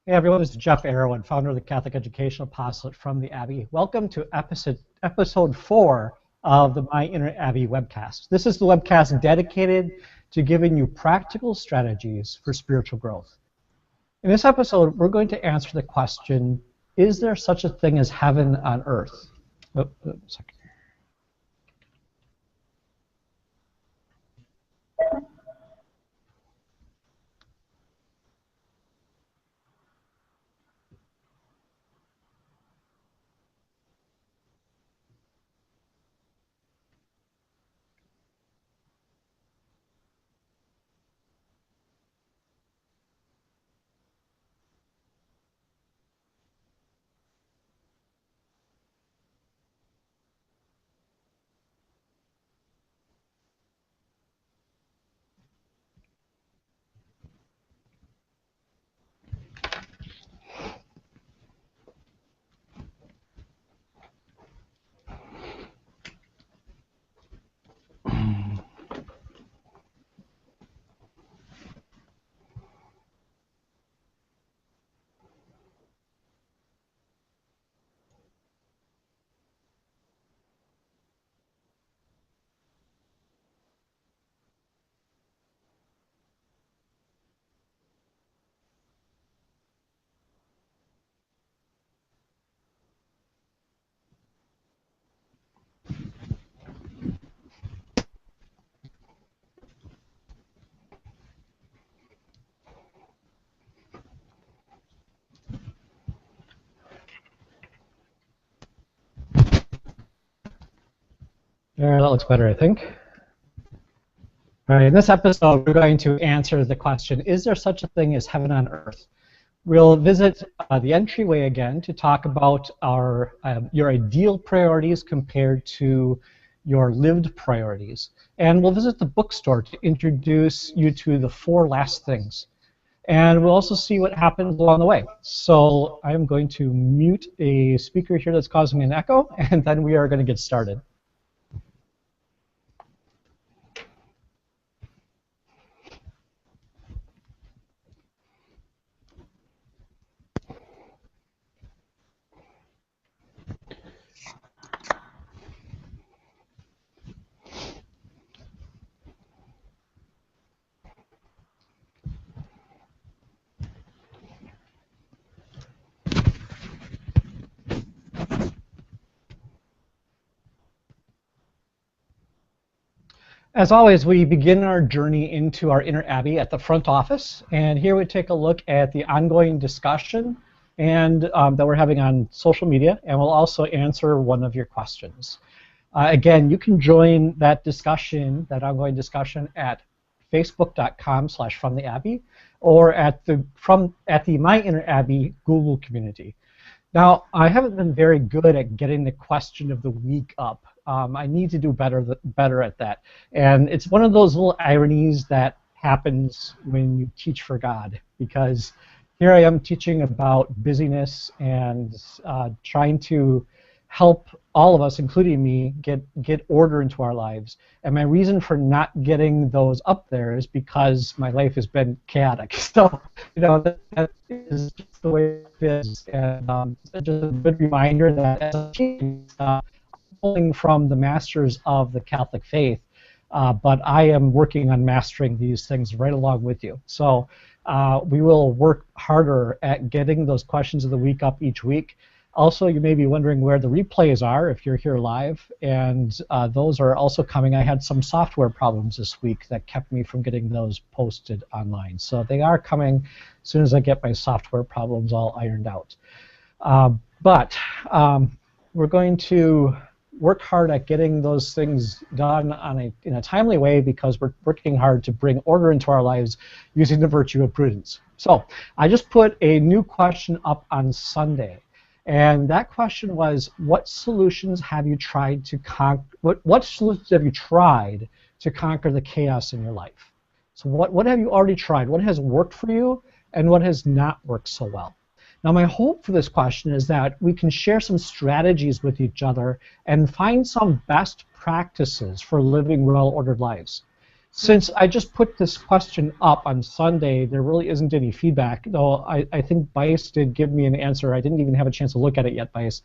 Hey everyone, this is Jeff Arrow, founder of the Catholic Educational Apostolate from the Abbey. Welcome to episode 4 of the My Inner Abbey webcast. This is the webcast dedicated to giving you practical strategies for spiritual growth. In this episode, we're going to answer the question, is there such a thing as heaven on earth? Second. There, that looks better, I think. All right, in this episode, we're going to answer the question, is there such a thing as heaven on earth? We'll visit the entryway again to talk about your ideal priorities compared to your lived priorities. And we'll visit the bookstore to introduce you to the 4 last things. And we'll also see what happens along the way. So I'm going to mute a speaker here that's causing an echo, and then we are going to get started. As always, we begin our journey into our inner Abbey at the front office, and here we take a look at the ongoing discussion and that we're having on social media, and we'll also answer one of your questions. Again, you can join that discussion, that ongoing discussion, at facebook.com/fromtheabbey or at the My Inner Abbey Google community. Now, I haven't been very good at getting the question of the week up. I need to do better at that. And it's one of those little ironies that happens when you teach for God, because here I am teaching about busyness and trying to help all of us, including me, get order into our lives. And my reason for not getting those up there is because my life has been chaotic. So, you know, that is just the way it is. And it's just a good reminder that as a team, pulling from the masters of the Catholic faith, but I am working on mastering these things right along with you. So we will work harder at getting those questions of the week up each week. Also, you may be wondering where the replays are if you're here live, and those are also coming. I had some software problems this week that kept me from getting those posted online. So they are coming as soon as I get my software problems all ironed out. But we're going to work hard at getting those things done in a timely way, because we're working hard to bring order into our lives using the virtue of prudence. So I just put a new question up on Sunday, and that question was, what solutions have you tried to what solutions have you tried to conquer the chaos in your life? So what have you already tried? What has worked for you, and what has not worked so well? Now, my hope for this question is that we can share some strategies with each other and find some best practices for living well-ordered lives. Since I just put this question up on Sunday, there really isn't any feedback, though I think Bice did give me an answer. I didn't even have a chance to look at it yet, Bice.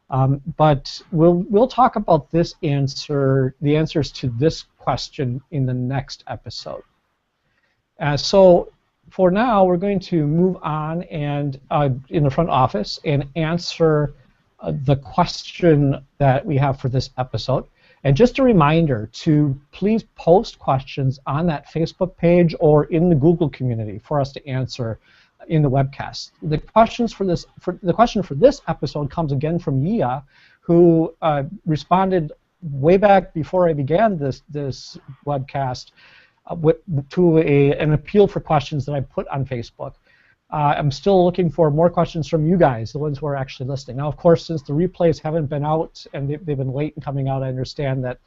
But we'll talk about this answer, the answers to this question in the next episode. So for now, we're going to move on and in the front office and answer the question that we have for this episode. And just a reminder to please post questions on that Facebook page or in the Google community for us to answer in the webcast. The question for this episode comes again from Yia, who responded way back before I began this webcast to an appeal for questions that I put on Facebook. I'm still looking for more questions from you guys, the ones who are actually listening. Now, of course, since the replays haven't been out and they've been late in coming out, I understand that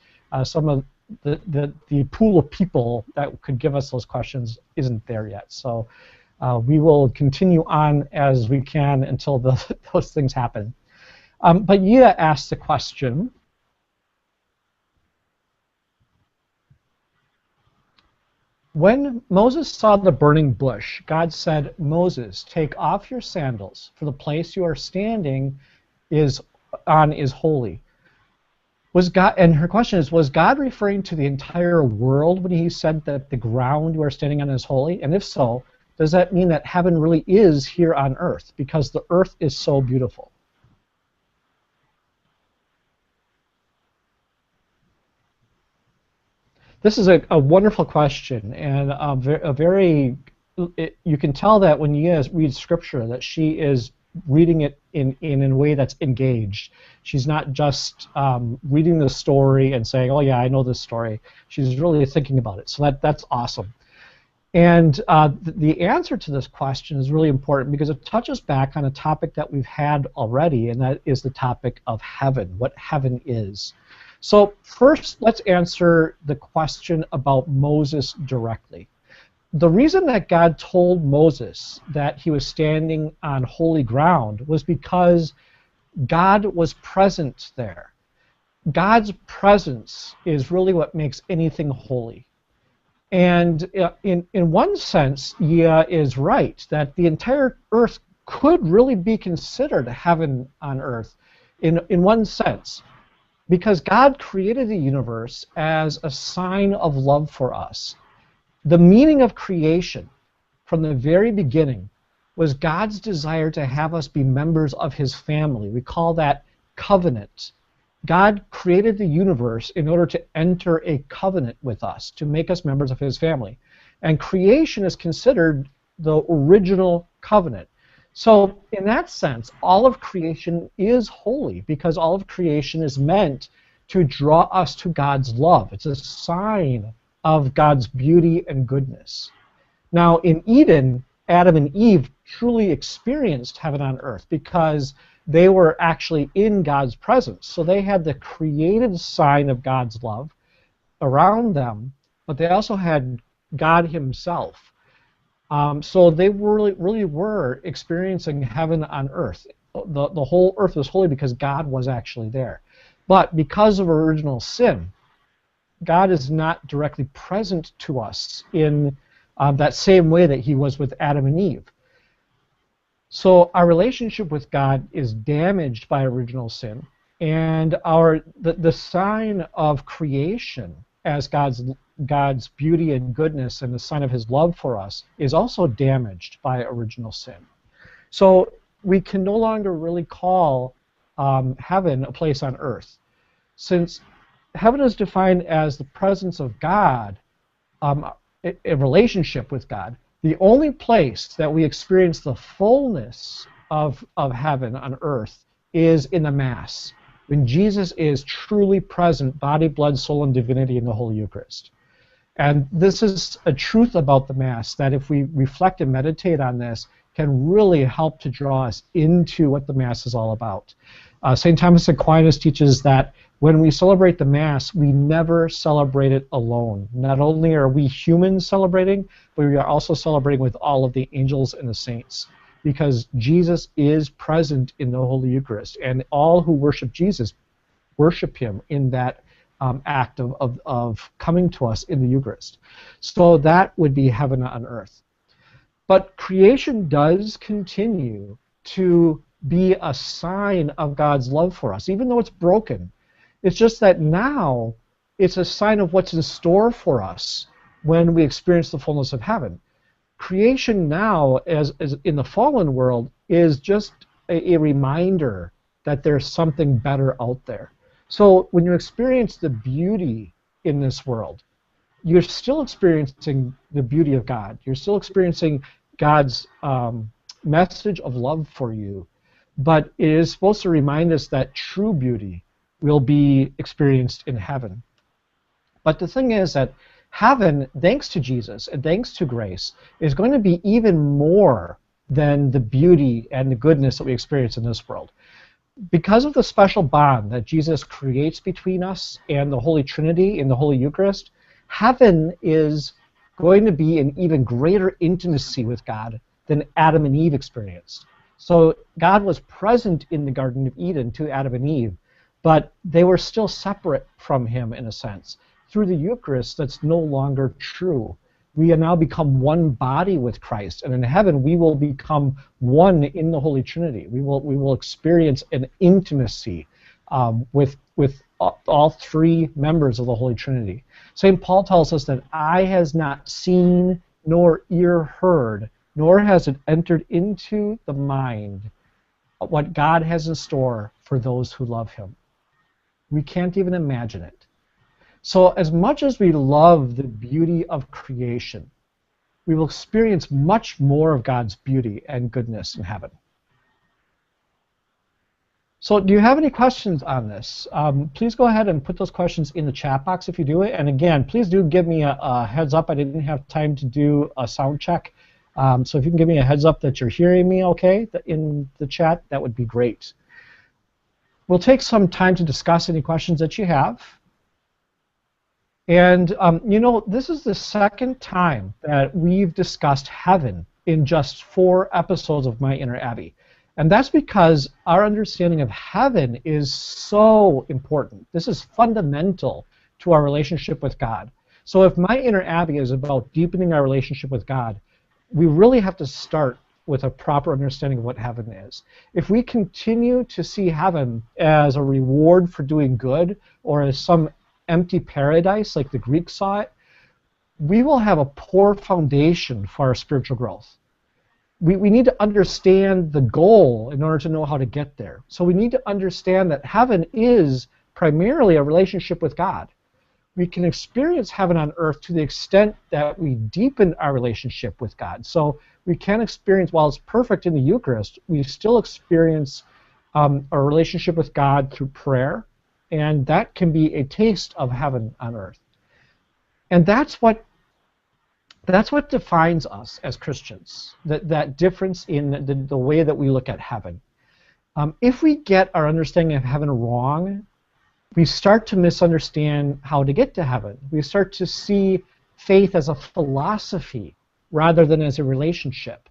some of the pool of people that could give us those questions isn't there yet. So we will continue on as we can until those things happen. But Yia asked the question, when Moses saw the burning bush, God said, Moses, take off your sandals, for the place you are standing on is holy. And her question is, was God referring to the entire world when he said that the ground you are standing on is holy? And if so, does that mean that heaven really is here on earth, because the earth is so beautiful? This is a wonderful question, and you can tell that when you read Scripture that she is reading it in a way that's engaged. She's not just reading the story and saying, oh yeah, I know this story. She's really thinking about it, so that's awesome. And the answer to this question is really important because it touches back on a topic that we've had already, and that is the topic of heaven, what heaven is. So first, let's answer the question about Moses directly. The reason that God told Moses that he was standing on holy ground was because God was present there. God's presence is really what makes anything holy. And in one sense, Yia is right, that the entire earth could really be considered heaven on earth in one sense. Because God created the universe as a sign of love for us. The meaning of creation from the very beginning was God's desire to have us be members of his family. We call that covenant. God created the universe in order to enter a covenant with us, to make us members of his family. And creation is considered the original covenant. So in that sense, all of creation is holy because all of creation is meant to draw us to God's love. It's a sign of God's beauty and goodness. Now in Eden, Adam and Eve truly experienced heaven on earth because they were actually in God's presence. So they had the created sign of God's love around them, but they also had God himself. So they really were experiencing heaven on earth. The whole earth was holy because God was actually there. But because of original sin, God is not directly present to us in that same way that he was with Adam and Eve. So our relationship with God is damaged by original sin, and the sign of creation as God's beauty and goodness and the sign of his love for us is also damaged by original sin. So we can no longer really call heaven a place on earth. Since heaven is defined as the presence of God, a relationship with God, the only place that we experience the fullness of heaven on earth is in the Mass, when Jesus is truly present, body, blood, soul, and divinity in the Holy Eucharist. And this is a truth about the Mass that if we reflect and meditate on this, can really help to draw us into what the Mass is all about. St. Thomas Aquinas teaches that when we celebrate the Mass, we never celebrate it alone. Not only are we humans celebrating, but we are also celebrating with all of the angels and the saints, because Jesus is present in the Holy Eucharist, and all who worship Jesus worship him in that act of coming to us in the Eucharist. So that would be heaven on earth. But creation does continue to be a sign of God's love for us, even though it's broken. It's just that now it's a sign of what's in store for us when we experience the fullness of heaven. Creation now, as in the fallen world, is just a reminder that there's something better out there. So when you experience the beauty in this world, you're still experiencing the beauty of God. You're still experiencing God's message of love for you. But it is supposed to remind us that true beauty will be experienced in heaven. But the thing is that heaven, thanks to Jesus and thanks to grace, is going to be even more than the beauty and the goodness that we experience in this world. Because of the special bond that Jesus creates between us and the Holy Trinity in the Holy Eucharist, heaven is going to be an even greater intimacy with God than Adam and Eve experienced. So God was present in the Garden of Eden to Adam and Eve, but they were still separate from him in a sense. Through the Eucharist, that's no longer true. We have now become one body with Christ, and in heaven we will become one in the Holy Trinity. We will experience an intimacy with all three members of the Holy Trinity. St. Paul tells us that eye has not seen, nor ear heard, nor has it entered into the mind what God has in store for those who love him. We can't even imagine it. So as much as we love the beauty of creation, we will experience much more of God's beauty and goodness in heaven. So do you have any questions on this? Please go ahead and put those questions in the chat box if you do it. And again, please do give me a heads up. I didn't have time to do a sound check. So if you can give me a heads up that you're hearing me okay in the chat, that would be great. We'll take some time to discuss any questions that you have. And, you know, this is the second time that we've discussed heaven in just 4 episodes of My Inner Abbey. And that's because our understanding of heaven is so important. This is fundamental to our relationship with God. So if My Inner Abbey is about deepening our relationship with God, we really have to start with a proper understanding of what heaven is. If we continue to see heaven as a reward for doing good or as some empty paradise like the Greeks saw it, we will have a poor foundation for our spiritual growth. We need to understand the goal in order to know how to get there. So we need to understand that heaven is primarily a relationship with God. We can experience heaven on earth to the extent that we deepen our relationship with God. So we can experience, while it's perfect in the Eucharist, we still experience a relationship with God through prayer, and that can be a taste of heaven on earth. And that's what defines us as Christians, that difference in the way that we look at heaven. If we get our understanding of heaven wrong, we start to misunderstand how to get to heaven. We start to see faith as a philosophy rather than as a relationship.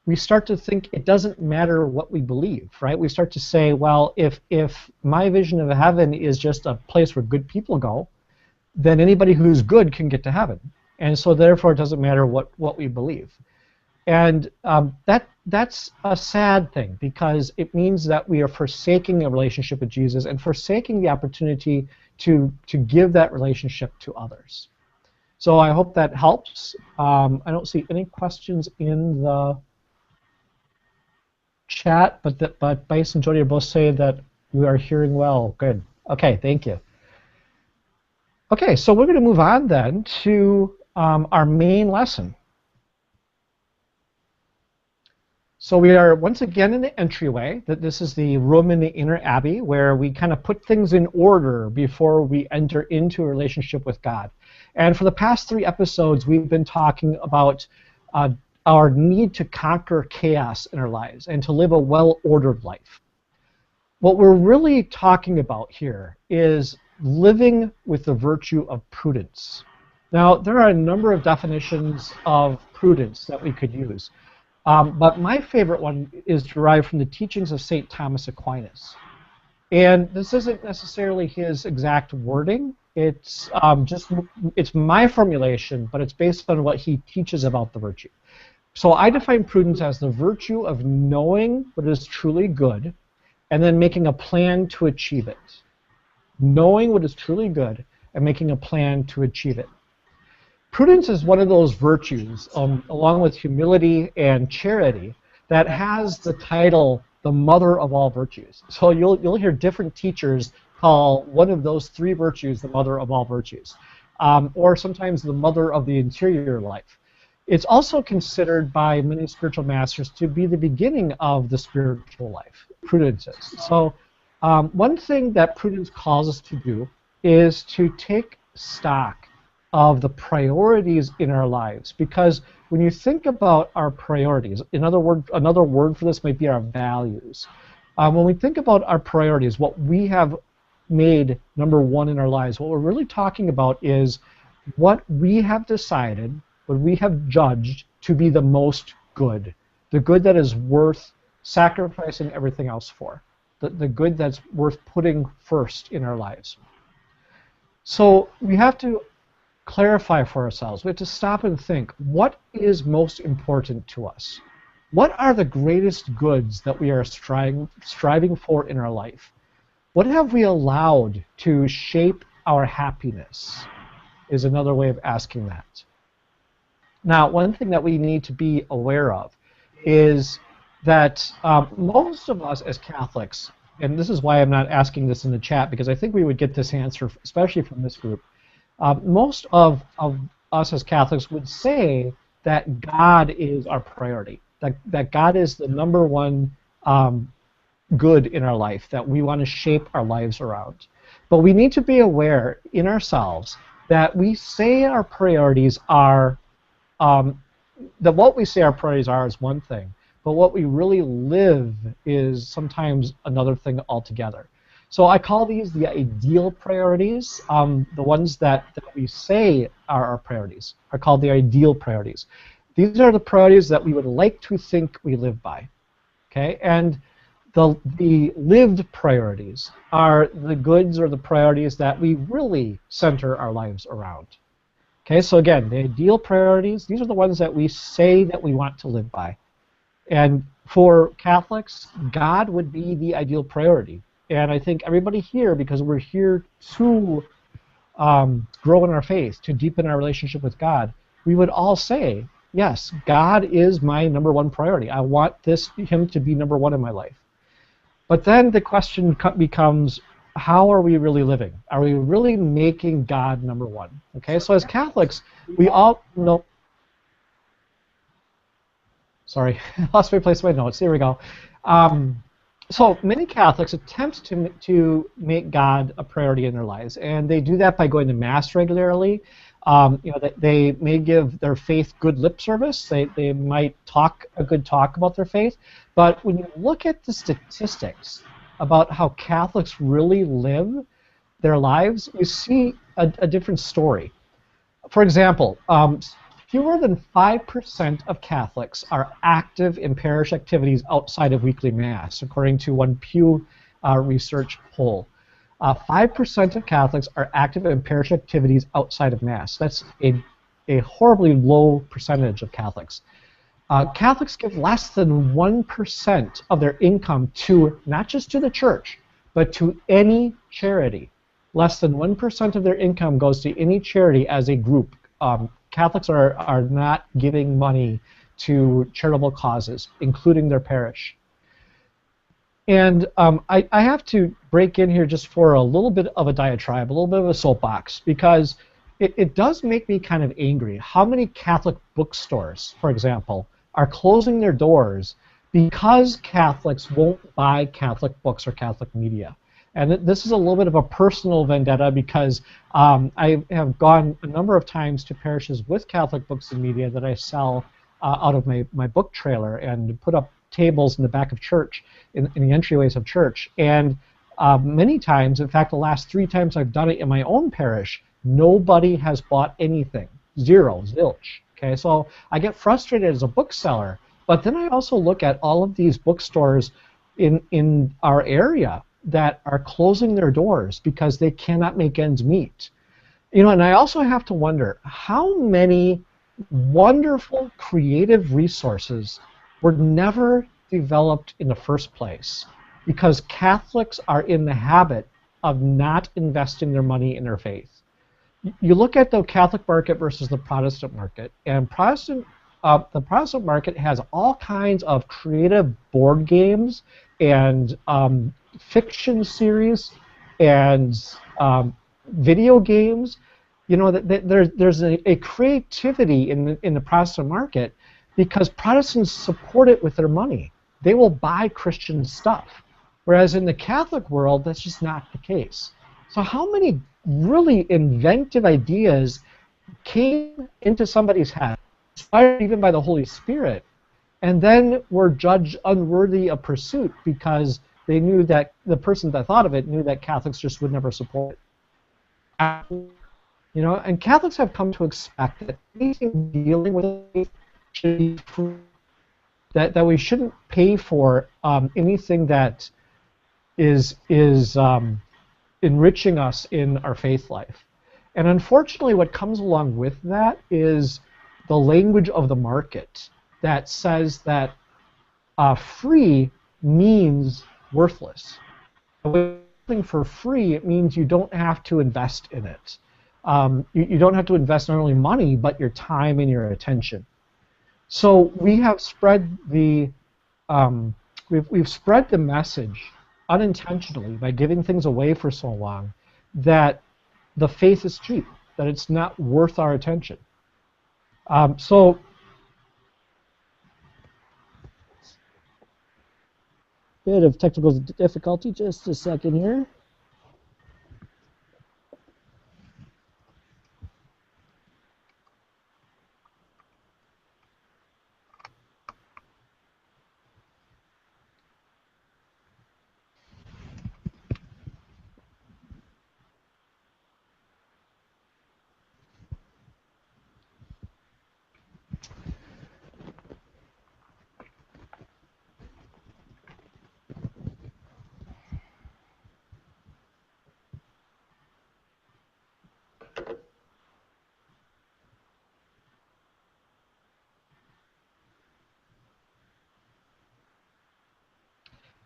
We start to think it doesn't matter what we believe, right? We start to say, well, if my vision of heaven is just a place where good people go, then anybody who's good can get to heaven. And so therefore it doesn't matter what we believe. And that's a sad thing, because it means that we are forsaking a relationship with Jesus and forsaking the opportunity to give that relationship to others. So I hope that helps. I don't see any questions in the chat, but Bice and Jody are both saying that we are hearing well. Good. Okay, thank you. Okay, so we're going to move on then to our main lesson. So we are once again in the entryway. This is the room in the Inner Abbey where we kind of put things in order before we enter into a relationship with God. And for the past 3 episodes, we've been talking about our need to conquer chaos in our lives and to live a well-ordered life. What we're really talking about here is living with the virtue of prudence. Now, there are a number of definitions of prudence that we could use, but my favorite one is derived from the teachings of St. Thomas Aquinas. And this isn't necessarily his exact wording. It's my formulation, but it's based on what he teaches about the virtue. So I define prudence as the virtue of knowing what is truly good and then making a plan to achieve it. Knowing what is truly good and making a plan to achieve it. Prudence is one of those virtues, along with humility and charity, that has the title the mother of all virtues. So you'll hear different teachers call one of those three virtues the mother of all virtues, or sometimes the mother of the interior life. It's also considered by many spiritual masters to be the beginning of the spiritual life. Prudence is. So one thing that prudence calls us to do is to take stock of the priorities in our lives, because when you think about our priorities, another word for this might be our values. When we think about our priorities, what we have made number one in our lives, what we're really talking about is what we have decided, what we have judged to be the most good, the good that is worth sacrificing everything else for, the good that's worth putting first in our lives. So we have to clarify for ourselves. We have to stop and think, what is most important to us? What are the greatest goods that we are striving for in our life? What have we allowed to shape our happiness is another way of asking that. Now, one thing that we need to be aware of is that most of us as Catholics, and this is why I'm not asking this in the chat, because I think we would get this answer, especially from this group, most of us as Catholics would say that God is our priority, that God is the number one good in our life, that we want to shape our lives around. But we need to be aware in ourselves that we say our priorities are, that what we say our priorities are is one thing, but what we really live is sometimes another thing altogether. So I call these the ideal priorities. The ones that we say are our priorities are called the ideal priorities. These are the priorities that we would like to think we live by. Okay, and the lived priorities are the goods or the priorities that we really center our lives around. Okay, so again, the ideal priorities, these are the ones that we say that we want to live by. And for Catholics, God would be the ideal priority. And I think everybody here, because we're here to grow in our faith, to deepen our relationship with God, we would all say, yes, God is my number one priority. I want Him to be number one in my life. But then the question becomes, how are we really living? Are we really making God number one? Okay, so as Catholics, we all know. Sorry, I lost my place in my notes. Here we go. So many Catholics attempt to make God a priority in their lives, and they do that by going to Mass regularly. They may give their faith good lip service. They might talk a good talk about their faith, but when you look at the statistics about how Catholics really live their lives, you see a different story. For example, fewer than 5% of Catholics are active in parish activities outside of weekly Mass, according to one Pew Research poll. 5% of Catholics are active in parish activities outside of Mass. That's a horribly low percentage of Catholics. Catholics give less than 1% of their income to, not just to the church, but to any charity. Less than 1% of their income goes to any charity as a group. Catholics are not giving money to charitable causes, including their parish. And I have to break in here just for a little bit of a diatribe, a little bit of a soapbox, because it does make me kind of angry. How many Catholic bookstores, for example, are closing their doors because Catholics won't buy Catholic books or Catholic media? And this is a little bit of a personal vendetta because I have gone a number of times to parishes with Catholic books and media that I sell out of my book trailer and put up tables in the back of church, in the entryways of church. And many times, in fact, the last 3 times I've done it in my own parish, nobody has bought anything. Zero, zilch. Okay, so I get frustrated as a bookseller, but then I also look at all of these bookstores in our area that are closing their doors because they cannot make ends meet. You know, and I also have to wonder how many wonderful creative resources were never developed in the first place because Catholics are in the habit of not investing their money in their faith. You look at the Catholic market versus the Protestant market, and the Protestant market has all kinds of creative board games and fiction series and video games. You know, there's a creativity in the Protestant market because Protestants support it with their money. They will buy Christian stuff, whereas in the Catholic world, that's just not the case. So how many really inventive ideas came into somebody's head, inspired even by the Holy Spirit, and then were judged unworthy of pursuit because they knew that the person that thought of it knew that Catholics just would never support it. You know, and Catholics have come to expect that anything dealing with it should be free, that we shouldn't pay for anything that is enriching us in our faith life. And unfortunately, what comes along with that is the language of the market that says that free means worthless. When something for free, it means you don't have to invest in it. You don't have to invest not only money, but your time and your attention. So we have spread the we've spread the message unintentionally by giving things away for so long that the faith is cheap, that it's not worth our attention. So bit of technical difficulty, just a second here.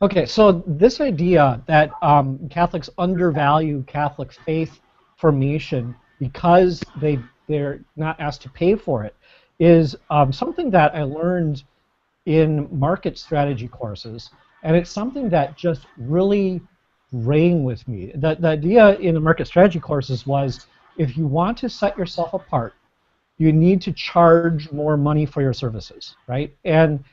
Okay, so this idea that Catholics undervalue Catholic faith formation because they're not asked to pay for it is something that I learned in market strategy courses, and it's something that just really rang with me. The idea in the market strategy courses was if you want to set yourself apart, you need to charge more money for your services, right? And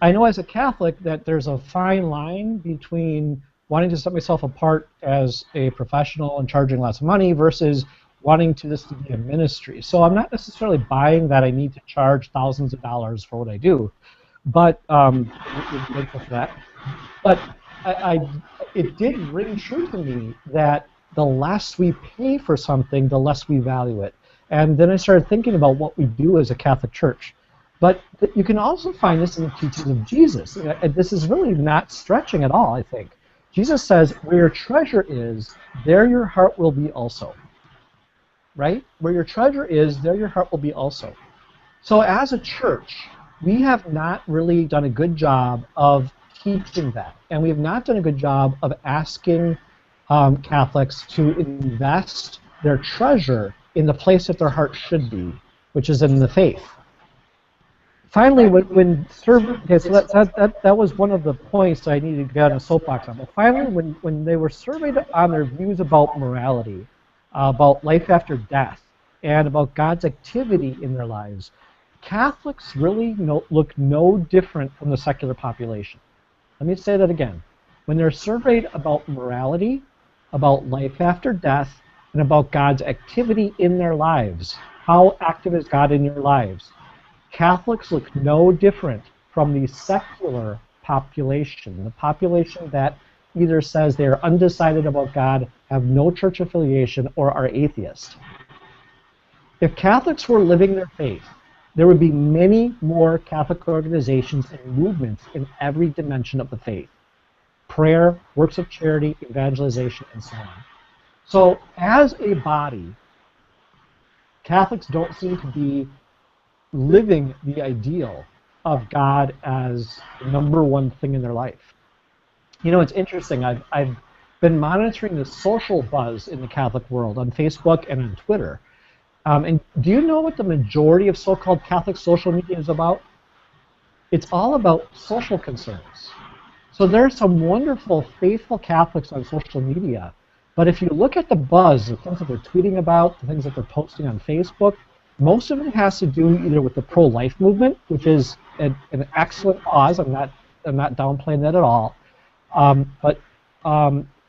I know as a Catholic that there's a fine line between wanting to set myself apart as a professional and charging lots of money versus wanting this to be a ministry. So I'm not necessarily buying that I need to charge thousands of dollars for what I do, but we're grateful for that. But it did ring true to me that the less we pay for something, the less we value it. And then I started thinking about what we do as a Catholic Church. But you can also find this in the teachings of Jesus. This is really not stretching at all, I think. Jesus says, where your treasure is, there your heart will be also. Right? Where your treasure is, there your heart will be also. So as a church, we have not really done a good job of teaching that. And we have not done a good job of asking Catholics to invest their treasure in the place that their heart should be, which is in the faith. Finally, that was one of the points I needed to get on a soapbox on. But finally, when they were surveyed on their views about morality, about life after death, and about God's activity in their lives, Catholics really look no different from the secular population. Let me say that again. When they're surveyed about morality, about life after death, and about God's activity in their lives, how active is God in your lives? Catholics look no different from the secular population, the population that either says they are undecided about God, have no church affiliation, or are atheist. If Catholics were living their faith, there would be many more Catholic organizations and movements in every dimension of the faith. prayer, works of charity, evangelization, and so on. So as a body, Catholics don't seem to be living the ideal of God as the number one thing in their life. You know, it's interesting. I've been monitoring the social buzz in the Catholic world on Facebook and on Twitter. And do you know what the majority of so-called Catholic social media is about? It's all about social concerns. So there are some wonderful, faithful Catholics on social media, but if you look at the buzz, the things that they're tweeting about, the things that they're posting on Facebook, most of it has to do either with the pro-life movement, which is an excellent cause. I'm not downplaying that at all. But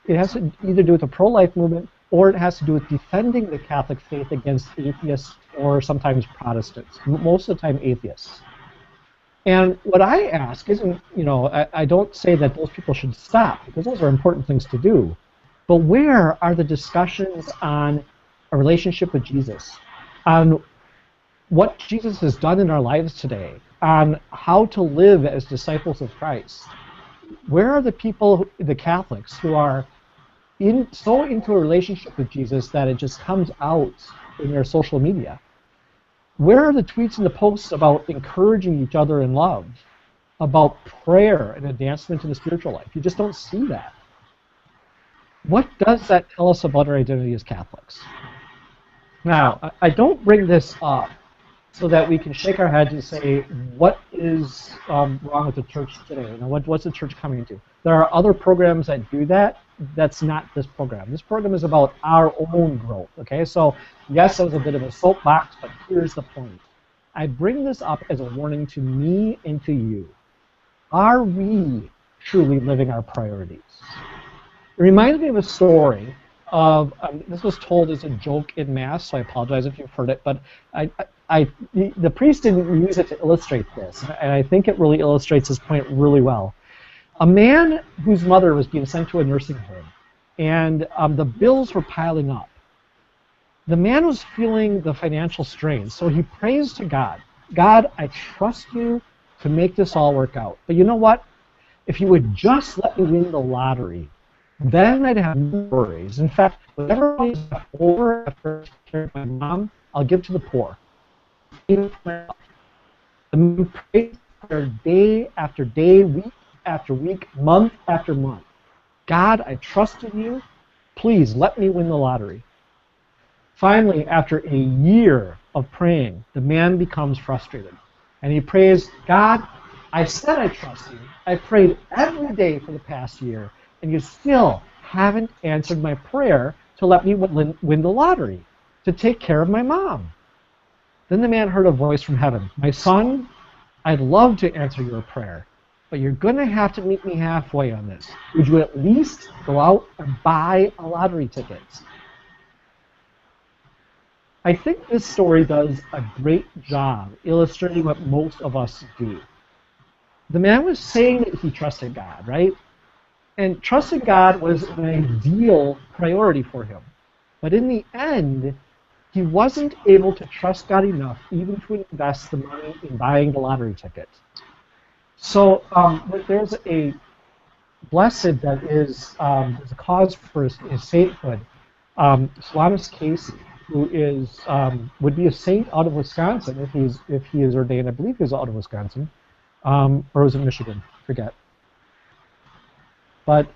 it has to either do with the pro-life movement, or it has to do with defending the Catholic faith against atheists or sometimes Protestants, most of the time atheists. And what I ask isn't, you know, I don't say that those people should stop, because those are important things to do. But where are the discussions on a relationship with Jesus, on what Jesus has done in our lives today, on how to live as disciples of Christ? Where are the people, the Catholics, who are so into a relationship with Jesus that it just comes out in their social media? Where are the tweets and the posts about encouraging each other in love, about prayer and advancement in the spiritual life? You just don't see that. What does that tell us about our identity as Catholics? Now, I don't bring this up so that we can shake our heads and say, what is wrong with the church today? You know, what's the church coming to? There are other programs that do that. That's not this program. This program is about our own growth, okay? So, yes, that was a bit of a soapbox, but here's the point. I bring this up as a warning to me and to you. Are we truly living our priorities? It reminds me of a story of, this was told as a joke in Mass, so I apologize if you've heard it, but the priest didn't use it to illustrate this, and I think it really illustrates this point really well. A man whose mother was being sent to a nursing home, and the bills were piling up. The man was feeling the financial strain, so he prays to God. God, I trust you to make this all work out. But you know what? If you would just let me win the lottery, then I'd have no worries. In fact, whatever is left over after I take care of my mom, I'll give to the poor. The man prays day after day, week after week, month after month. God, I trust in you. Please let me win the lottery. Finally, after a year of praying, the man becomes frustrated. And he prays, God, I said I trust you. I prayed every day for the past year, and you still haven't answered my prayer to let me win the lottery, to take care of my mom. Then the man heard a voice from heaven. My son, I'd love to answer your prayer, but you're going to have to meet me halfway on this. Would you at least go out and buy a lottery ticket? I think this story does a great job illustrating what most of us do. The man was saying that he trusted God, right? And trusting God was an ideal priority for him. But in the end, he wasn't able to trust God enough even to invest the money in buying the lottery ticket. So there's a blessed that is there's a cause for his sainthood. Solanus Casey, who is would be a saint out of Wisconsin if he is ordained. I believe he's out of Wisconsin, or was it Michigan? I forget. But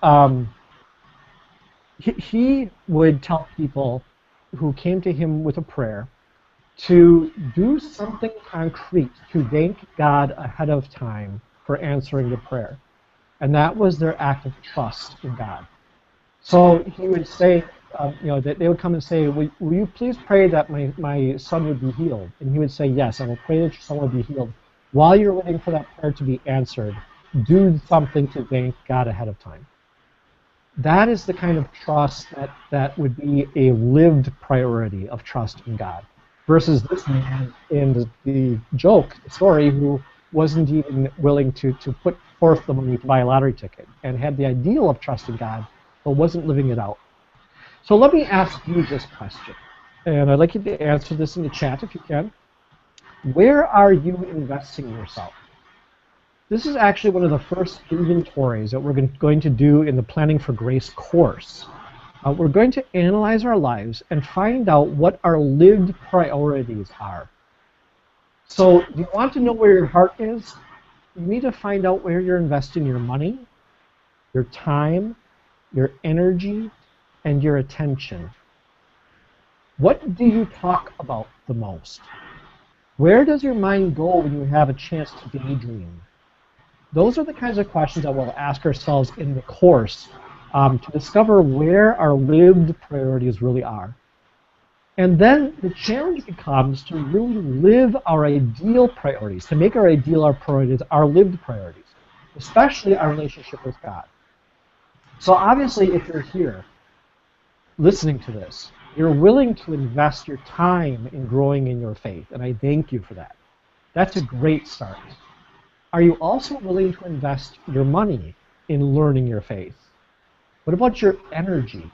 he would tell people who came to him with a prayer to do something concrete to thank God ahead of time for answering the prayer. And that was their act of trust in God. So he would say, they would come and say, will you please pray that my son would be healed? And he would say, yes, I will pray that your son will be healed. While you're waiting for that prayer to be answered, do something to thank God ahead of time. That is the kind of trust that would be a lived priority of trust in God, versus this man in the joke, the story, who wasn't even willing to put forth the money to buy a lottery ticket and had the ideal of trusting God, but wasn't living it out. So let me ask you this question, and I'd like you to answer this in the chat if you can. Where are you investing yourself? This is actually one of the first inventories that we're going to do in the Planning for Grace course. We're going to analyze our lives and find out what our lived priorities are. So, do you want to know where your heart is? You need to find out where you're investing your money, your time, your energy, and your attention. What do you talk about the most? Where does your mind go when you have a chance to daydream? Those are the kinds of questions that we'll ask ourselves in the course to discover where our lived priorities really are. And then the challenge becomes to really live our ideal priorities, to make our ideal our priorities, our lived priorities, especially our relationship with God. So obviously, if you're here listening to this, you're willing to invest your time in growing in your faith, and I thank you for that. That's a great start. Are you also willing to invest your money in learning your faith? What about your energy?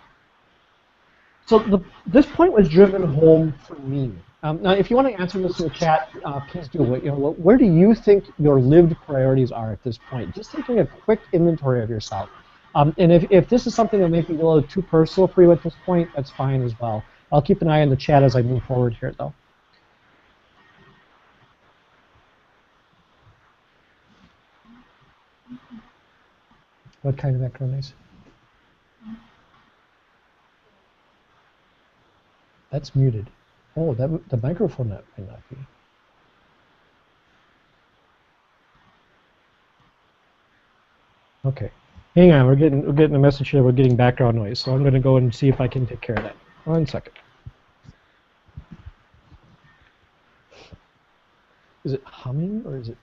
So this point was driven home for me. Now, if you want to answer this in the chat, please do. Where do you think your lived priorities are at this point? Just taking a quick inventory of yourself. And if this is something that may be a little too personal for you at this point, that's fine as well. I'll keep an eye on the chat as I move forward here, though. What kind of background noise? That's muted. Oh, the microphone might not be. Okay. Hang on, we're getting a message here. We're getting background noise, so I'm going to go and see if I can take care of that. 1 second. Is it humming or is it?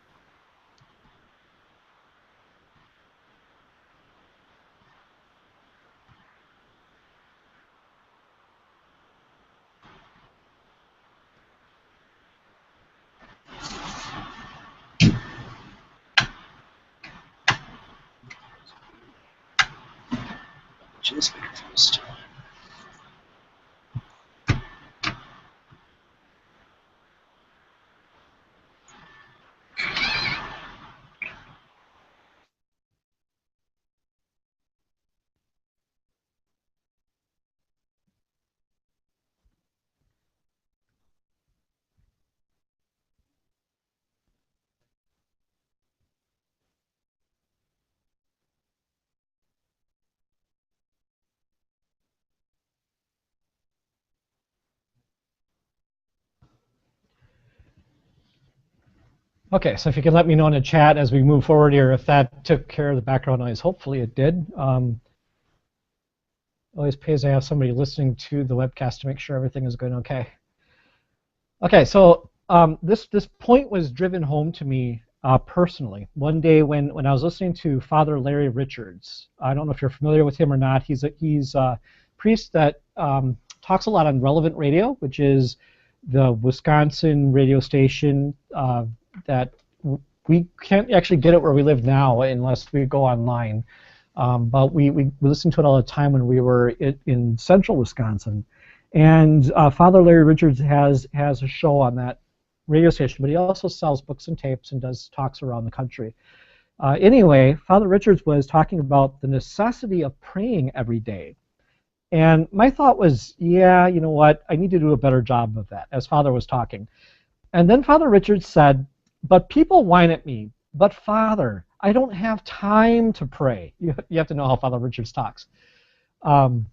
Just confused. Okay, so if you can let me know in the chat as we move forward here if that took care of the background noise. Hopefully it did. Always pays to have somebody listening to the webcast to make sure everything is going okay. Okay, so this point was driven home to me personally. One day when I was listening to Father Larry Richards, I don't know if you're familiar with him or not. He's a priest that talks a lot on Relevant Radio, which is the Wisconsin radio station that we can't actually get it where we live now unless we go online. But we listened to it all the time when we were in central Wisconsin. And Father Larry Richards has a show on that radio station, but he also sells books and tapes and does talks around the country. Anyway, Father Richards was talking about the necessity of praying every day. And my thought was, yeah, you know what, I need to do a better job of that, as Father was talking. And then Father Richards said, but people whine at me, but Father, I don't have time to pray. You have to know how Father Richards talks. And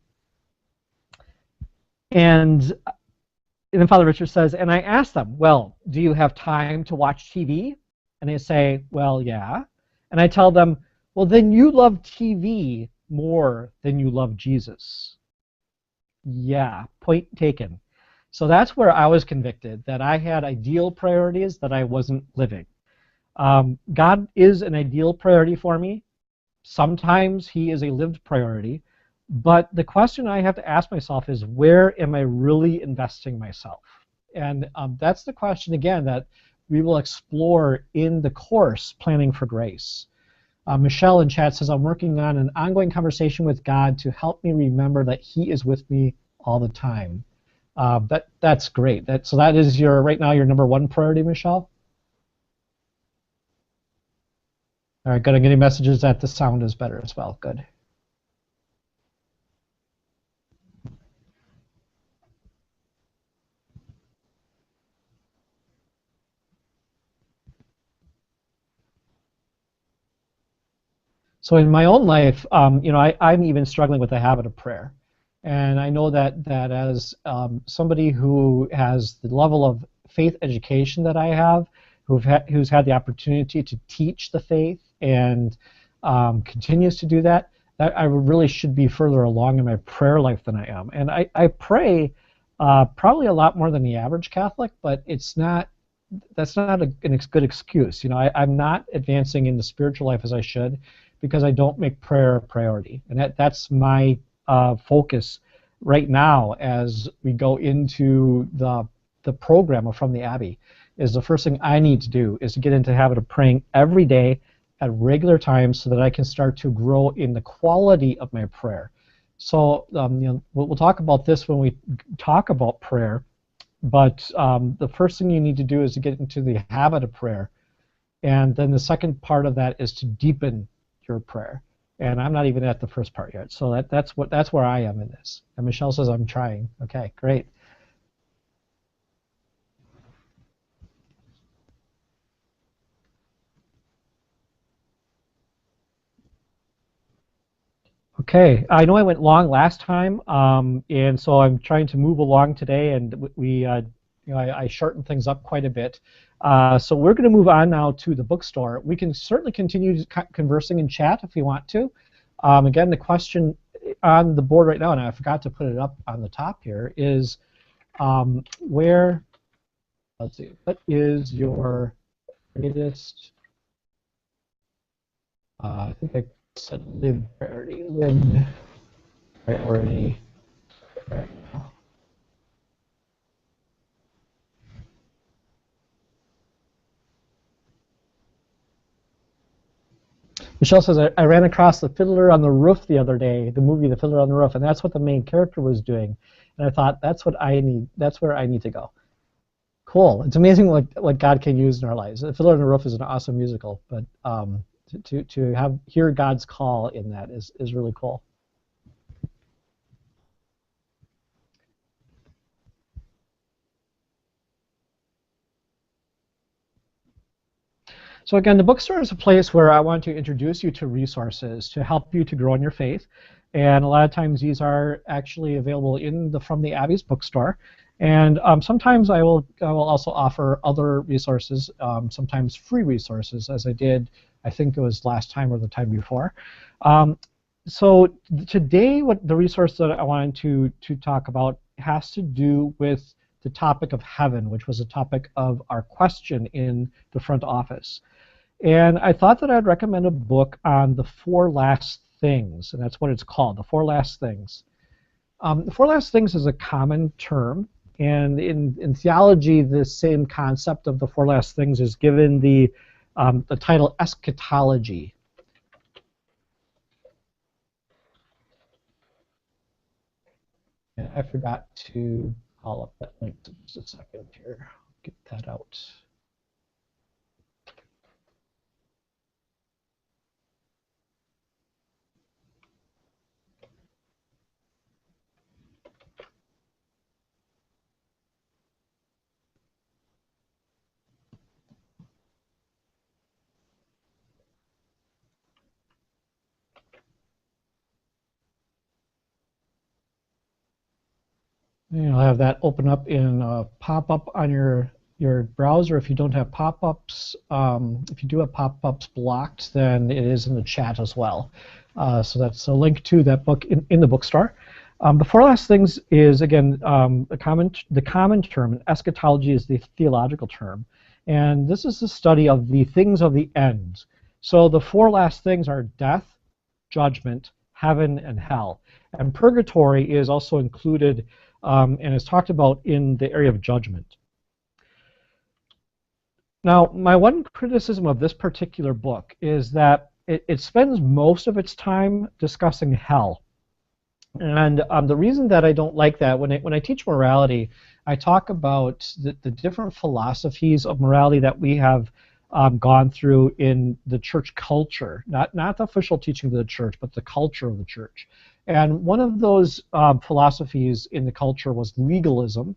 then Father Richards says, and I ask them, well, do you have time to watch TV? And they say, well, yeah. And I tell them, well, then you love TV more than you love Jesus. Yeah, point taken. So that's where I was convicted, that I had ideal priorities that I wasn't living. God is an ideal priority for me. Sometimes he is a lived priority. But the question I have to ask myself is, where am I really investing myself? And that's the question, again, that we will explore in the course, Planning for Grace. Michelle in chat says, I'm working on an ongoing conversation with God to help me remember that he is with me all the time. That's great. So that is right now your number one priority, Michelle? All right, good. I'm getting messages that the sound is better as well. Good. So in my own life, I'm even struggling with the habit of prayer, and I know that as somebody who has the level of faith education that I have, who's had the opportunity to teach the faith and continues to do that, that I really should be further along in my prayer life than I am. And I pray probably a lot more than the average Catholic, but it's not. That's not a good excuse. I'm not advancing in the spiritual life as I should because I don't make prayer a priority, and that's my focus right now as we go into the program of From the Abbey. Is the first thing I need to do is to get into the habit of praying every day at regular times so that I can start to grow in the quality of my prayer. So we'll talk about this when we talk about prayer. But the first thing you need to do is to get into the habit of prayer. And then the second part of that is to deepen your prayer. And I'm not even at the first part yet. So that's where I am in this. And Michelle says I'm trying. Okay, great. Okay, I know I went long last time, and so I'm trying to move along today, and I shortened things up quite a bit. So we're going to move on now to the bookstore. We can certainly continue conversing in chat if you want to. Again, the question on the board right now, and I forgot to put it up on the top here, is let's see, what is your greatest, I think I said lived priority right now. Michelle says, I ran across the Fiddler on the Roof the other day, the movie The Fiddler on the Roof, and that's what the main character was doing. And I thought, that's what I need. That's where I need to go. Cool. It's amazing what God can use in our lives. The Fiddler on the Roof is an awesome musical, but to hear God's call in that is really cool. So again, the bookstore is a place where I want to introduce you to resources to help you to grow in your faith. And a lot of times these are actually available in the From the Abbey's bookstore. And sometimes I will also offer other resources, sometimes free resources, as I did, I think it was last time or the time before. So today, what the resource that I wanted to talk about has to do with the topic of heaven, which was a topic of our question in the front office. And I thought that I'd recommend a book on the four last things, and that's what it's called, the four last things. The four last things is a common term, and in theology, the same concept of the four last things is given the title eschatology. And I forgot to call up that link. Just a second here. I'll get that out. You'll have that open up in a pop-up on your browser. If you don't have pop-ups, if you do have pop-ups blocked, then it is in the chat as well. So that's a link to that book in the bookstore. The four last things is, again, the common term, and eschatology is the theological term. And this is the study of the things of the end. So the four last things are death, judgment, heaven, and hell. And purgatory is also included and is talked about in the area of judgment. Now, my one criticism of this particular book is that it spends most of its time discussing hell. And the reason that I don't like that, when I teach morality, I talk about the different philosophies of morality that we have gone through in the church culture, not the official teaching of the church, but the culture of the church. And one of those philosophies in the culture was legalism.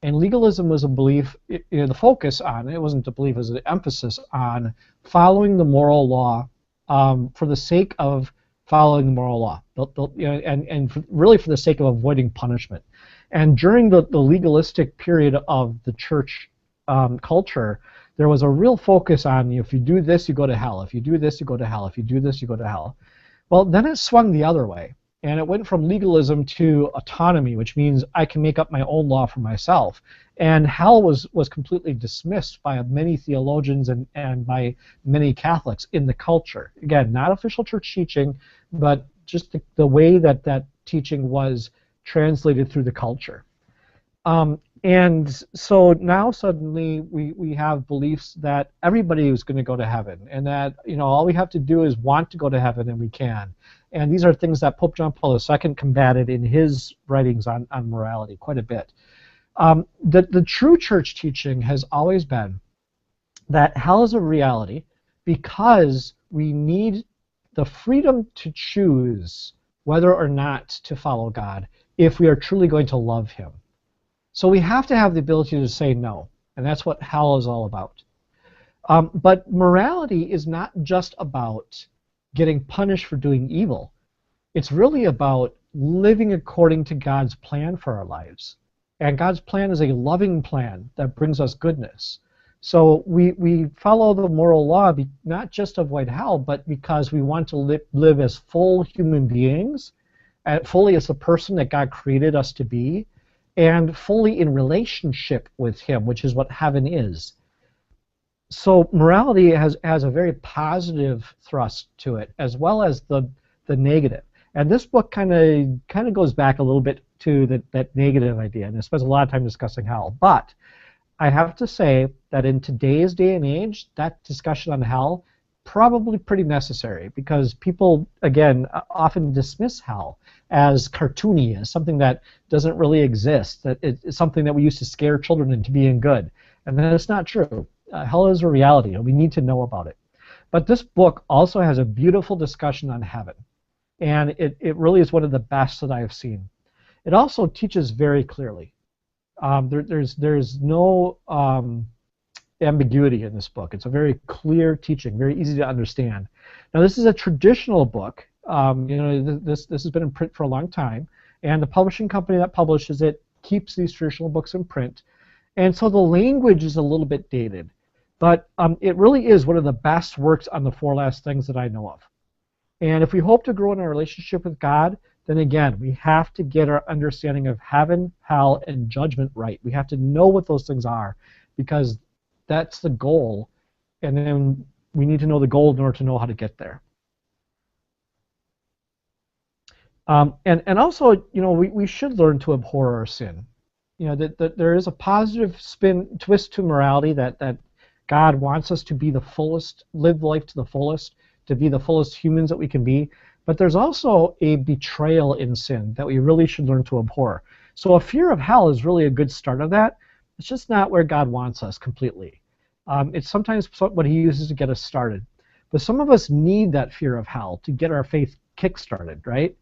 And legalism was a belief, the focus on it wasn't a belief, it was an emphasis on following the moral law for the sake of following the moral law, and really for the sake of avoiding punishment. And during the legalistic period of the church culture, there was a real focus on, if you do this, you go to hell. If you do this, you go to hell. If you do this, you go to hell. Well, then it swung the other way. And it went from legalism to autonomy, which means I can make up my own law for myself. And hell was completely dismissed by many theologians and by many Catholics in the culture. Again, not official church teaching, but just the way that teaching was translated through the culture. And so now suddenly we have beliefs that everybody is going to go to heaven, and that all we have to do is want to go to heaven, and we can. And these are things that Pope John Paul II combated in his writings on morality quite a bit. The true church teaching has always been that hell is a reality because we need the freedom to choose whether or not to follow God if we are truly going to love Him. So we have to have the ability to say no, and that's what hell is all about. But morality is not just about getting punished for doing evil. It's really about living according to God's plan for our lives. And God's plan is a loving plan that brings us goodness. So we follow the moral law not just to avoid hell, but because we want to live as full human beings, fully as the person that God created us to be, and fully in relationship with Him, which is what heaven is. So morality has a very positive thrust to it, as well as the negative. And this book kind of goes back a little bit to that negative idea, and it spends a lot of time discussing hell. But I have to say that in today's day and age, that discussion on hell probably pretty necessary, because people, again, often dismiss hell as cartoony, as something that doesn't really exist, that it's something that we used to scare children into being good. And that's not true. Hell is a reality, and we need to know about it. But this book also has a beautiful discussion on heaven, and it really is one of the best that I have seen. It also teaches very clearly. There's no ambiguity in this book. It's a very clear teaching, very easy to understand. Now, this is a traditional book. This has been in print for a long time, and the publishing company that publishes it keeps these traditional books in print, and so the language is a little bit dated, but it really is one of the best works on the four last things that I know of. And if we hope to grow in our relationship with God, then again, we have to get our understanding of heaven, hell, and judgment right. We have to know what those things are, because that's the goal, and then we need to know the goal in order to know how to get there. And also, we should learn to abhor our sin. That there is a positive twist to morality, that God wants us to be the fullest, live life to the fullest, to be the fullest humans that we can be. But there's also a betrayal in sin that we really should learn to abhor. So a fear of hell is really a good start of that. It's just not where God wants us completely. It's sometimes what He uses to get us started. But some of us need that fear of hell to get our faith kick-started, right?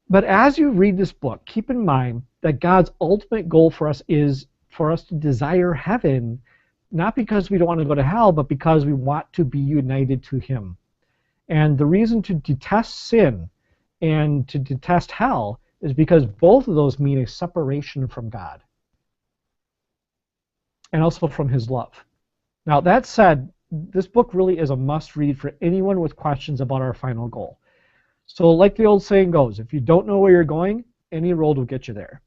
But as you read this book, keep in mind that God's ultimate goal for us is for us to desire heaven, not because we don't want to go to hell, but because we want to be united to Him. And the reason to detest sin and to detest hell is because both of those mean a separation from God and also from His love. Now, that said, this book really is a must-read for anyone with questions about our final goal. So like the old saying goes, if you don't know where you're going, any road will get you there.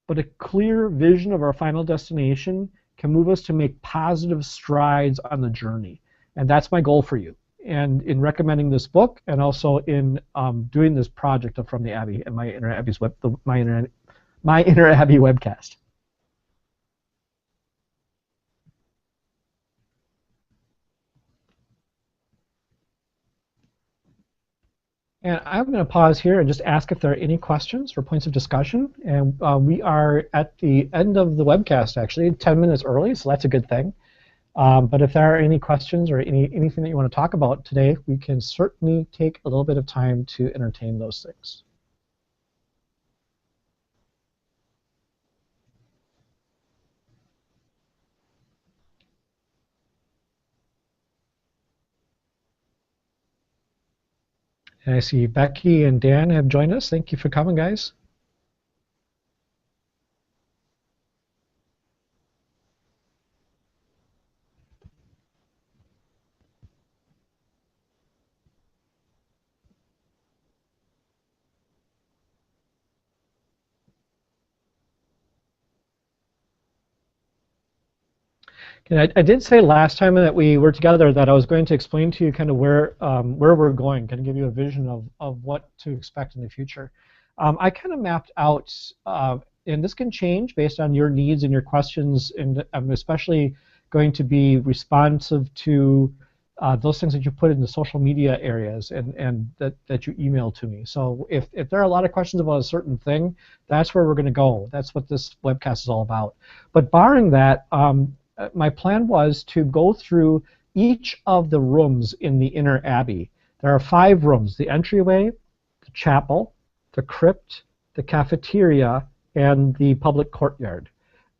But a clear vision of our final destination can move us to make positive strides on the journey. And that's my goal for you. And in recommending this book, and also in doing this project of From the Abbey and my Inner Abbey webcast. And I'm going to pause here and just ask if there are any questions or points of discussion. And we are at the end of the webcast, actually, 10 minutes early, so that's a good thing. But if there are any questions or anything that you want to talk about today, we can certainly take a little bit of time to entertain those things. And I see Becky and Dan have joined us. Thank you for coming, guys. And I did say last time that we were together that I was going to explain to you kind of where we're going, kind of give you a vision of what to expect in the future. I kind of mapped out, and this can change based on your needs and your questions, and I'm especially going to be responsive to those things that you put in the social media areas and that you email to me. So if there are a lot of questions about a certain thing, that's where we're going to go. That's what this webcast is all about. But barring that, my plan was to go through each of the rooms in the inner abbey. There are 5 rooms: the entryway, the chapel, the crypt, the cafeteria, and the public courtyard.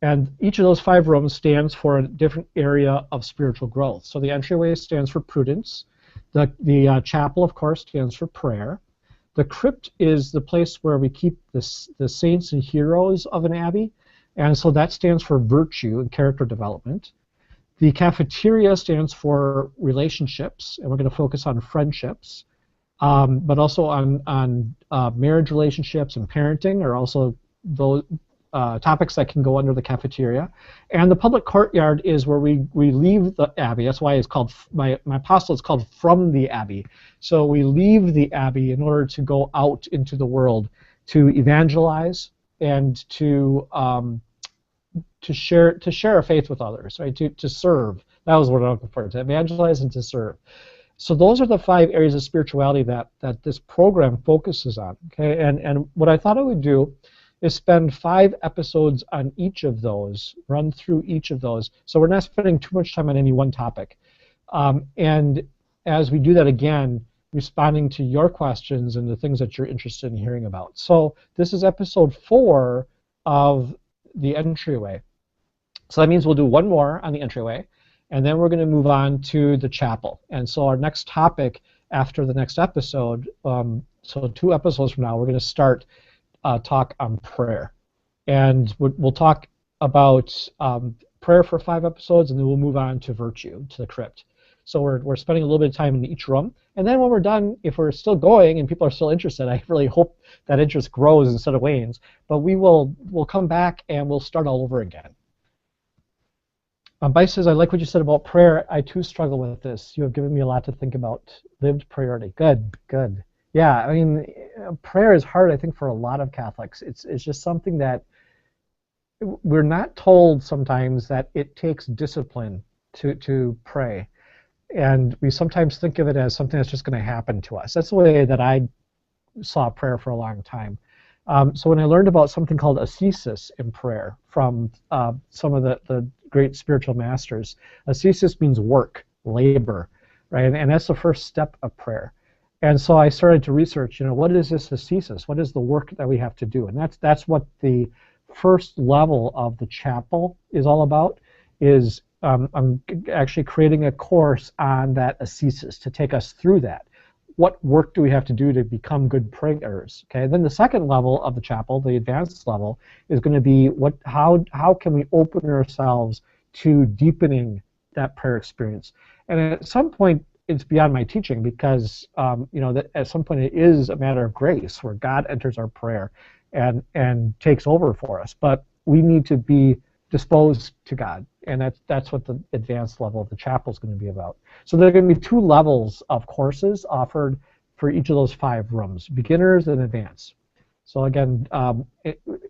And each of those 5 rooms stands for a different area of spiritual growth. So the entryway stands for prudence. The chapel, of course, stands for prayer. The crypt is the place where we keep the saints and heroes of an abbey. And so that stands for virtue and character development. The cafeteria stands for relationships, and we're going to focus on friendships, but also on marriage relationships and parenting are also those topics that can go under the cafeteria. And the public courtyard is where we leave the abbey. That's why it's called, my apostle is called From the Abbey. So we leave the abbey in order to go out into the world to evangelize and to share our faith with others, right? To serve. That was what I'm looking for, to evangelize and to serve. So those are the 5 areas of spirituality that this program focuses on. Okay, and what I thought I would do is spend 5 episodes on each of those, run through each of those. So we're not spending too much time on any one topic. And as we do that, again, responding to your questions and the things that you're interested in hearing about. So this is episode 4 of the entryway. So that means we'll do one more on the entryway, and then we're going to move on to the chapel. And so our next topic after the next episode, so 2 episodes from now, we're going to start talk on prayer. And we'll talk about prayer for 5 episodes, and then we'll move on to virtue, to the crypt. So we're spending a little bit of time in each room. And then when we're done, if we're still going and people are still interested, I really hope that interest grows instead of wanes. But we'll come back and we'll start all over again. Bryce says, I like what you said about prayer. I too struggle with this. You have given me a lot to think about. Lived priority. Good, good. Yeah, I mean, prayer is hard, I think, for a lot of Catholics. It's just something that we're not told sometimes that it takes discipline to pray. And we sometimes think of it as something that's just going to happen to us. That's the way that I saw prayer for a long time. So when I learned about something called ascesis in prayer from some of the great spiritual masters, ascesis means work, labor, right? And that's the first step of prayer. And so I started to research, what is this ascesis? What is the work that we have to do? And that's what the first level of the chapel is all about, is I'm actually creating a course on that ascesis to take us through that. What work do we have to do to become good prayers? Okay. Then the second level of the chapel, the advanced level, is going to be how can we open ourselves to deepening that prayer experience? And at some point, it's beyond my teaching because that at some point it is a matter of grace where God enters our prayer and takes over for us. But we need to be disposed to God, and that's what the advanced level of the chapel is going to be about. So there are going to be 2 levels of courses offered for each of those 5 rooms: beginners and advanced. So again,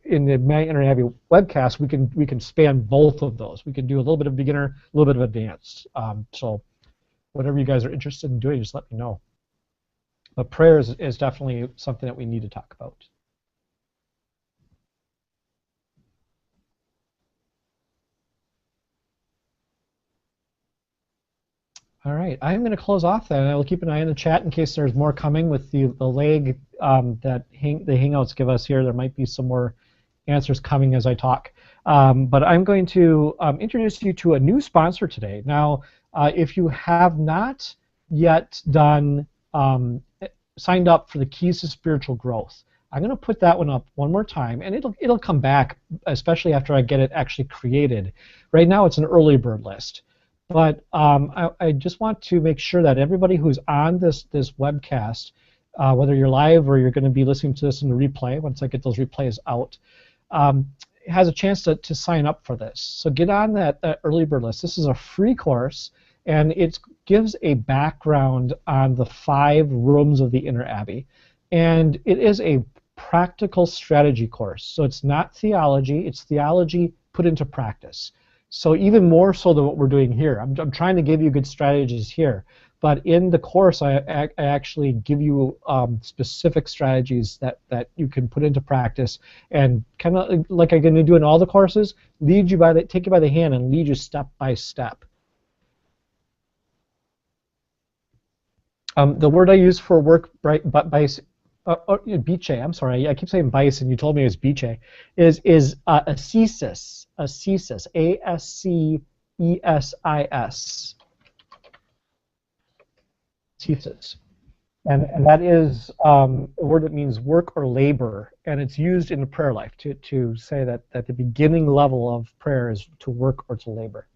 in the May Inner Abbey webcast, we can span both of those. We can do a little bit of beginner, a little bit of advanced. So whatever you guys are interested in doing, just let me know. But prayer is definitely something that we need to talk about. All right, I'm going to close off then. I will keep an eye on the chat in case there's more coming with the lag that the Hangouts give us here. There might be some more answers coming as I talk. But I'm going to introduce you to a new sponsor today. Now, if you have not yet signed up for the Keys to Spiritual Growth, I'm going to put that one up one more time, and it'll come back, especially after I get it actually created. Right now, it's an early bird list. But I just want to make sure that everybody who's on this webcast, whether you're live or you're going to be listening to this in the replay, once I get those replays out, has a chance to sign up for this. So get on that early bird list. This is a free course, and it gives a background on the 5 rooms of the Inner Abbey. And it is a practical strategy course. So it's not theology, it's theology put into practice. So even more so than what we're doing here. I'm trying to give you good strategies here. But in the course, I actually give you specific strategies that you can put into practice, and kind of like I'm going to do in all the courses, take you by the hand and lead you step by step. The word I use for work, biche, I'm sorry, I keep saying bice, and you told me it was biche, is ascesis, ascesis, A-S-C-E-S-I-S, ascesis. And that is a word that means work or labor, and it's used in the prayer life to say that the beginning level of prayer is to work or to labor.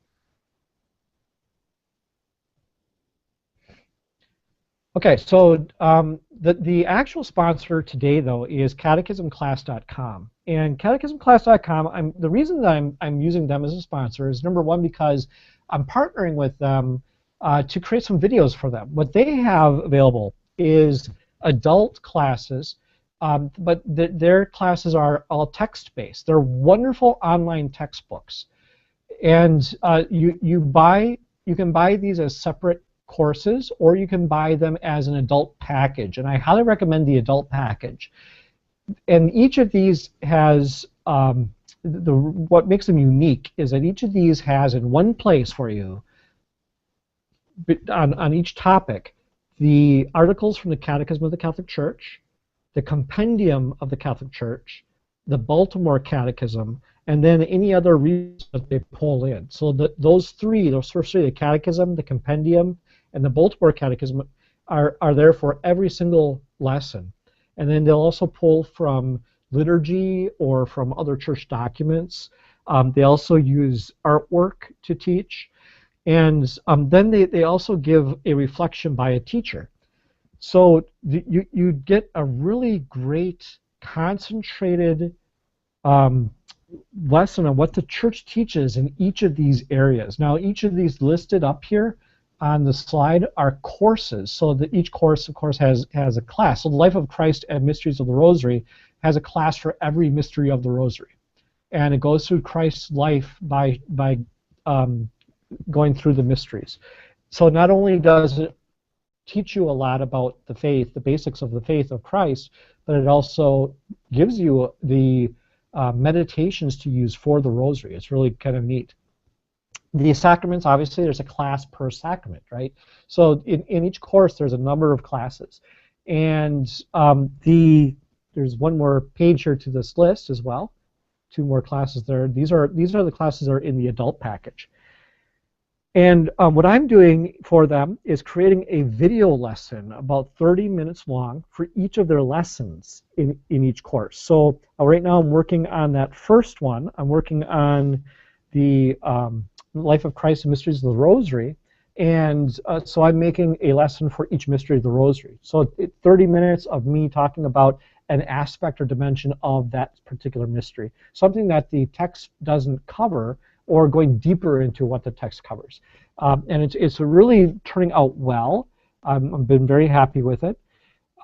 Okay, so the actual sponsor today, though, is catechismclass.com. And catechismclass.com, the reason that I'm using them as a sponsor is, number one, because I'm partnering with them to create some videos for them. What they have available is adult classes, but their classes are all text-based. They're wonderful online textbooks. And you can buy these as separate courses, or you can buy them as an adult package, and I highly recommend the adult package. And each of these has what makes them unique is that each of these has in one place for you on each topic the articles from the Catechism of the Catholic Church, the Compendium of the Catholic Church, the Baltimore Catechism, and then any other reasons that they pull in. So those first three, the Catechism, the Compendium, and the Baltimore Catechism are there for every single lesson. And then they'll also pull from liturgy or from other church documents. They also use artwork to teach. And then they also give a reflection by a teacher. So you get a really great concentrated lesson on what the church teaches in each of these areas. Now, each of these listed up here on the slide are courses, so that each course, of course, has a class. So the Life of Christ and Mysteries of the Rosary has a class for every mystery of the Rosary, and it goes through Christ's life by going through the mysteries. So not only does it teach you a lot about the faith, the basics of the faith of Christ, but it also gives you the meditations to use for the Rosary. It's really kind of neat. The sacraments, obviously, there's a class per sacrament, right? So in each course, there's a number of classes. And there's one more page here to this list as well. 2 more classes there. These are the classes that are in the adult package. And what I'm doing for them is creating a video lesson about 30 minutes long for each of their lessons in each course. So right now I'm working on that first one. I'm working on the Life of Christ and Mysteries of the Rosary. And so I'm making a lesson for each mystery of the Rosary. So 30 minutes of me talking about an aspect or dimension of that particular mystery, something that the text doesn't cover, or going deeper into what the text covers. And it's really turning out well. I've been very happy with it.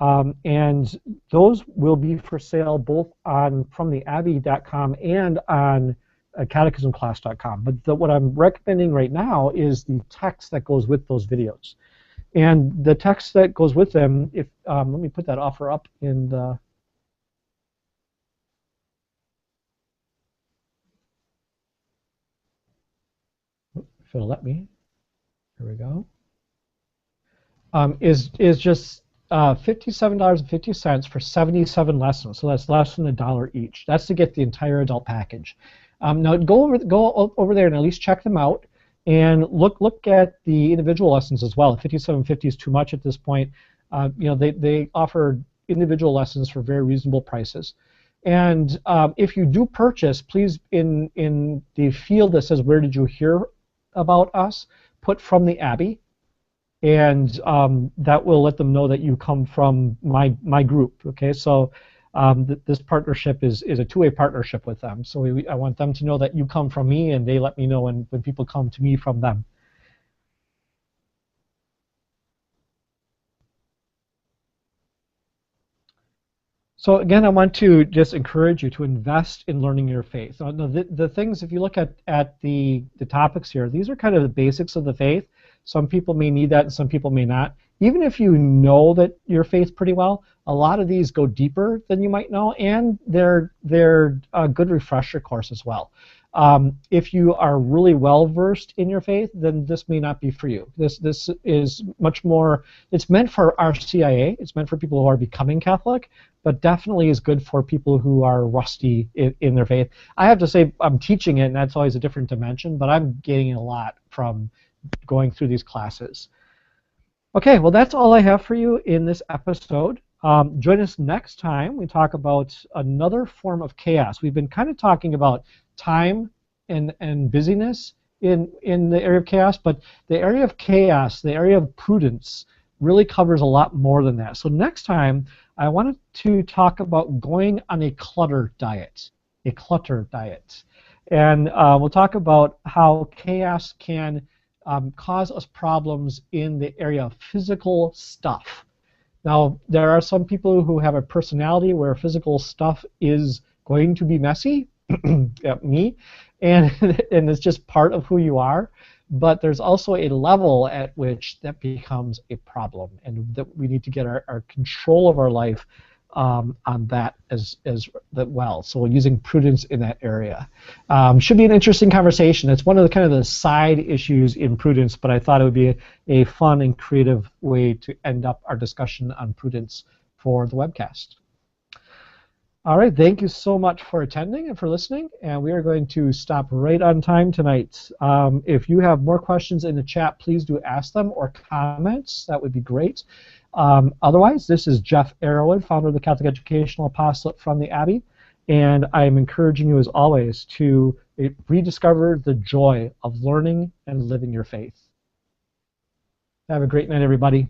And those will be for sale both from the Abbey.com and on catechismclass.com. But what I'm recommending right now is the text that goes with those videos. And the text that goes with them, let me put that offer up in the... If it'll let me. Here we go. Is just $57.50 for 77 lessons. So that's less than $1 each. That's to get the entire adult package. Now go over there and at least check them out and look at the individual lessons as well. 57.50 is too much at this point. They offer individual lessons for very reasonable prices. And if you do purchase, please in the field that says where did you hear about us, put from the Abbey, and that will let them know that you come from my group. Okay, so this partnership is a two-way partnership with them. So I want them to know that you come from me, and they let me know when people come to me from them. So again, I want to just encourage you to invest in learning your faith. Now, the things, if you look at the topics here, these are kind of the basics of the faith. Some people may need that and some people may not. Even if you know that your faith pretty well, a lot of these go deeper than you might know, and they're a good refresher course as well. If you are really well versed in your faith, then this may not be for you. This is much more. It's meant for RCIA. It's meant for people who are becoming Catholic, but definitely is good for people who are rusty in their faith. I have to say, I'm teaching it, and that's always a different dimension, but I'm gaining a lot from going through these classes. Okay, well, that's all I have for you in this episode. Join us next time. We talk about another form of chaos. We've been kind of talking about time and busyness in the area of chaos, but the area of chaos, the area of prudence, really covers a lot more than that. So next time, I wanted to talk about going on a clutter diet, and we'll talk about how chaos can cause us problems in the area of physical stuff. Now, there are some people who have a personality where physical stuff is going to be messy, me, and it's just part of who you are. But there's also a level at which that becomes a problem, and that we need to get our control of our life on that as well. So using prudence in that area should be an interesting conversation. It's one of the kind of the side issues in prudence, but I thought it would be a fun and creative way to end up our discussion on prudence for the webcast. All right, thank you so much for attending and for listening, and we are going to stop right on time tonight. If you have more questions in the chat, please do ask them, or comments. That would be great. Otherwise, this is Jeff Arrowwood, founder of the Catholic Educational Apostolate from the Abbey, and I am encouraging you, as always, to rediscover the joy of learning and living your faith. Have a great night, everybody.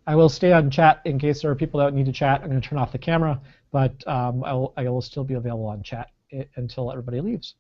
I will stay on chat in case there are people that need to chat. I'm going to turn off the camera, but I will still be available on chat until everybody leaves.